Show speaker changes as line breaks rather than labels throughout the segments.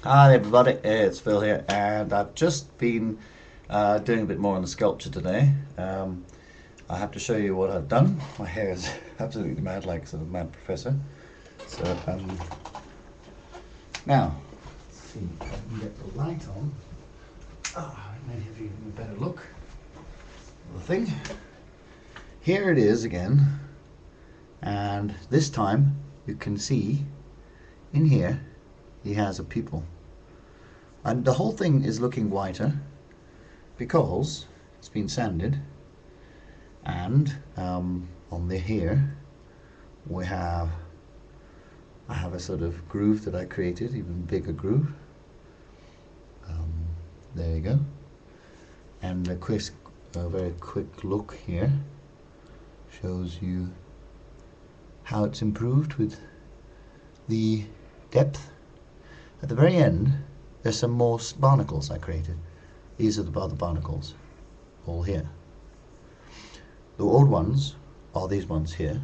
Hi everybody, it's Phil here, and I've just been doing a bit more on the sculpture today. I have to show you what I've done. My hair is absolutely mad, like sort of mad professor. So now, let's see if I can get the light on. Maybe give you a better look at the thing. Here it is again, and this time you can see in here he has a pupil. And the whole thing is looking whiter because it's been sanded, and on the here I have a sort of groove that I created, even bigger groove. There you go. And a very quick look here shows you how it's improved with the depth. At the very end, there's some more barnacles I created. These are the other barnacles, all here. The old ones are these ones here.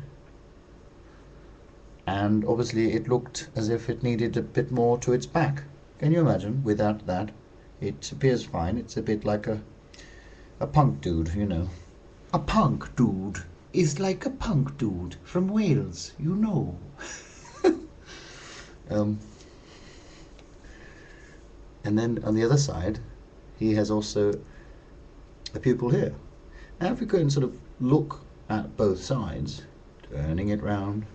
And obviously it looked as if it needed a bit more to its back. Can you imagine? Without that, it appears fine. It's a bit like a punk dude, you know. A punk dude is like a punk dude from Wales, you know. And then on the other side, he has also a pupil here. Now if we go and sort of look at both sides, turning it round,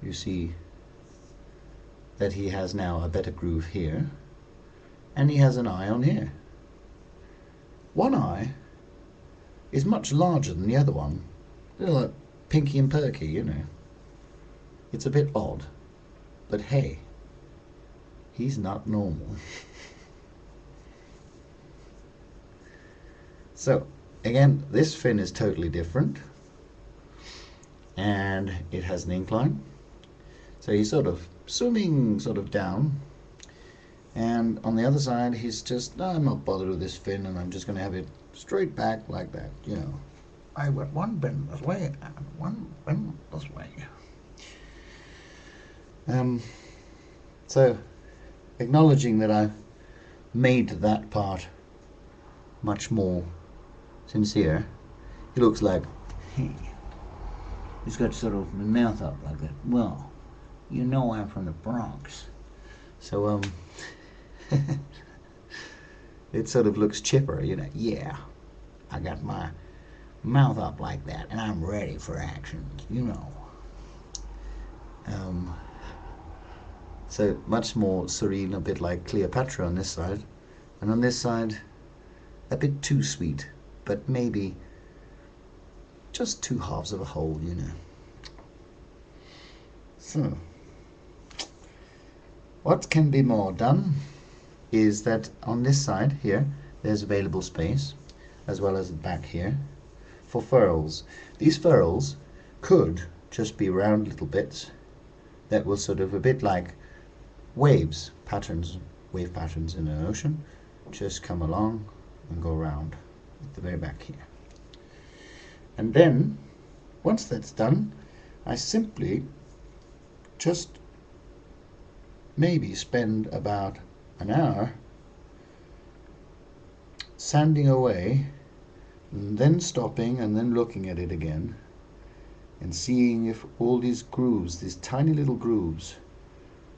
you see that he has now a better groove here, and he has an eye on here. One eye is much larger than the other one. A little like Pinky and Perky, you know. It's a bit odd, but hey, he's not normal. So again, this fin is totally different, and it has an incline. So he's sort of swimming sort of down, and on the other side he's just, no, I'm not bothered with this fin, and I'm just going to have it straight back like that, you know. I went one bend this way and one bend this way. So acknowledging that I made that part much more sincere, he looks like, hey, he's got sort of the mouth up like that. Well, you know I'm from the Bronx. So it sort of looks chipper, you know. Yeah, I got my mouth up like that and I'm ready for action, you know. So much more serene, a bit like Cleopatra on this side, and on this side a bit too sweet, but maybe just two halves of a whole, you know. So what can be more done is that on this side here there's available space, as well as back here, for furls. These furls could just be round little bits that will sort of, a bit like waves, patterns, wave patterns in an ocean, just come along and go around at the very back here. And then once that's done, I simply just maybe spend about an hour sanding away, and then stopping and then looking at it again and seeing if all these grooves, these tiny little grooves,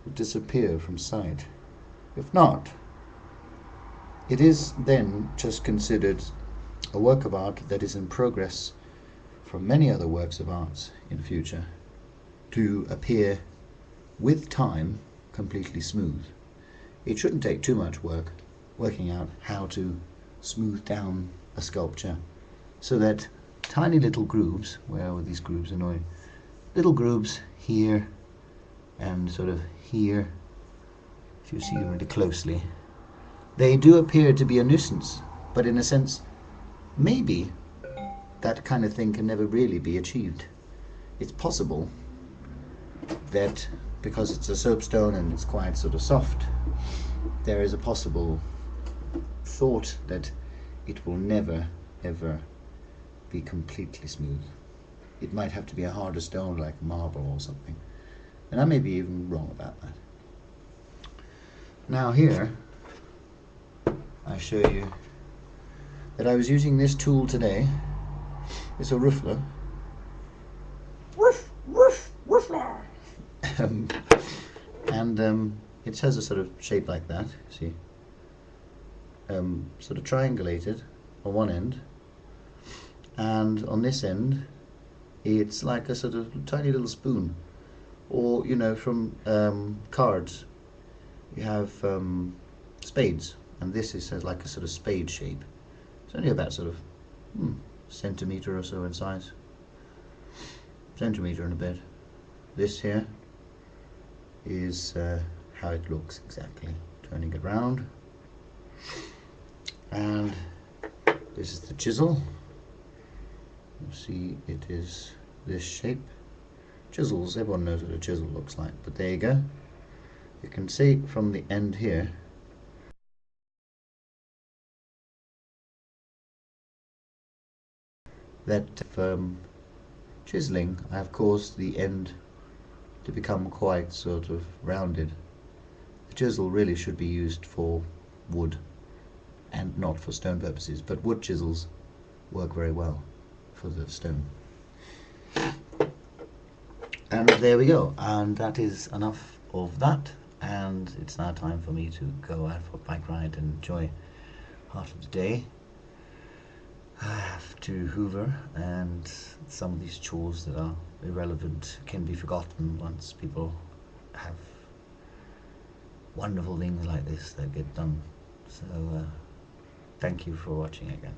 would disappear from sight. If not, it is then just considered a work of art that is in progress from many other works of art in the future to appear with time completely smooth. It shouldn't take too much work working out how to smooth down a sculpture so that tiny little grooves, where are these grooves annoying? Little grooves here and sort of here, if you see them really closely, they do appear to be a nuisance, but in a sense, maybe that kind of thing can never really be achieved. It's possible that because it's a soapstone and it's quite sort of soft, there is a possible thought that it will never ever be completely smooth. It might have to be a harder stone like marble or something, and I may be even wrong about that. Now here, I show you that I was using this tool today. It's a ruffler. Woof, woof, ruffler. And it has a sort of shape like that, see? Sort of triangulated on one end, and on this end it's like a sort of tiny little spoon, or you know, from cards you have spades, and this is like a sort of spade shape. It's only about sort of centimetre or so in size, centimetre and a bit. This here is how it looks exactly. Turning it round, and this is the chisel. You see, it is this shape. Chisels, everyone knows what a chisel looks like, but there you go. You can see from the end here that chiseling, I have caused the end to become quite sort of rounded. The chisel really should be used for wood and not for stone purposes, but wood chisels work very well for the stone. And there we go, and that is enough of that, and it's now time for me to go out for a bike ride and enjoy part of the day. I have to hoover, and some of these chores that are irrelevant can be forgotten once people have wonderful things like this that get done. So thank you for watching again.